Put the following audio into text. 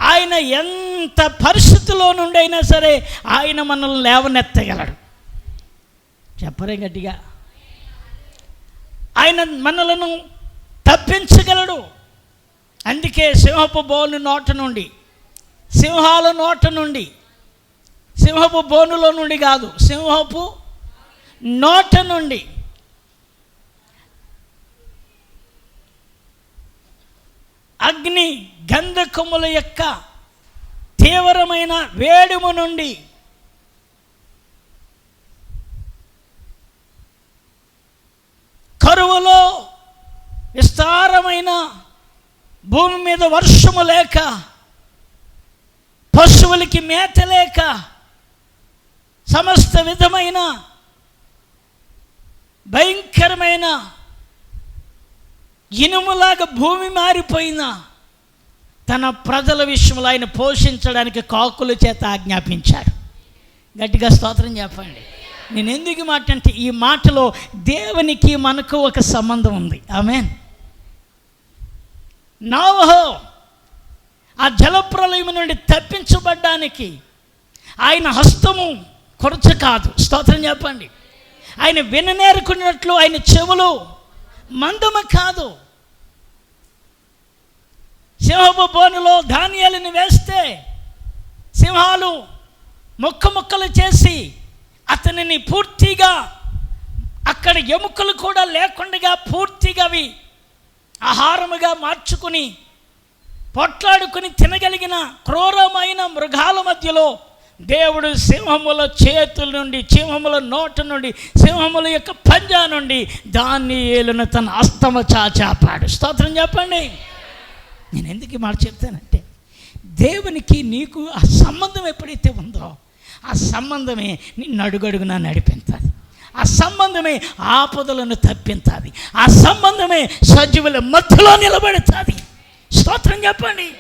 ఆయన ఎంత పరిస్థితిలో నుండి అయినా సరే ఆయన మనల్ని లేవనెత్తగలడు. చెప్పరే గట్టిగా. ఆయన మనలను తప్పించగలడు. అందుకే సింహపు బోను నోట నుండి, సింహాల నోట నుండి, సింహపు బోనులో నుండి కాదు, సింహపు నోట నుండి అగ్ని గంధకముల యొక్క తీవ్రమైన వేడిము నుండి, కరువులో విస్తారమైన భూమి మీద వర్షము లేక, పశువులకి మేత లేక, సమస్త విధమైన భయంకరమైన ఇనుములాగా భూమి మారిపోయిన తన ప్రజల విషయంలో ఆయన పోషించడానికి కాకుల చేత ఆజ్ఞాపించాడు. గట్టిగా స్తోత్రం చెప్పండి. నేను ఎందుకు మాట అంటే, ఈ మాటలో దేవునికి మనకు ఒక సంబంధం ఉంది. ఆమేన్. నోవహు ఆ జలప్రలయం నుండి తప్పించబడ్డానికి ఆయన హస్తము కొరచ కాదు. స్తోత్రం చెప్పండి. ఆయన విననేరుకున్నట్లు ఆయన చెవులు మందము కాదు. సింహపు బోనులో ధాన్యాలను వేస్తే సింహాలు ముక్కలు చేసి అతనిని పూర్తిగా, అక్కడ ఎముకలు కూడా లేకుండా పూర్తిగా అవి ఆహారముగా మార్చుకుని పొట్లాడుకుని తినగలిగిన క్రూరమైన మృగాల మధ్యలో దేవుడు సింహముల చేతుల నుండి, సింహముల నోట నుండి, సింహముల యొక్క పంజా నుండి దానియేలును తన హస్తము చాచాపాడు. స్తోత్రం చెప్పండి. నేను ఎందుకు ఈ మాట చెప్తానంటే, దేవునికి నీకు ఆ సంబంధం ఎప్పుడైతే ఉందో ఆ సంబంధమే నిన్ను అడుగడుగునా నడిపించాలి. ఆ సంబంధమే ఆపదలను తప్పించాలి. ఆ సంబంధమే సజీవుల మధ్యలో నిలబెడతాది. స్తోత్రం చెప్పండి.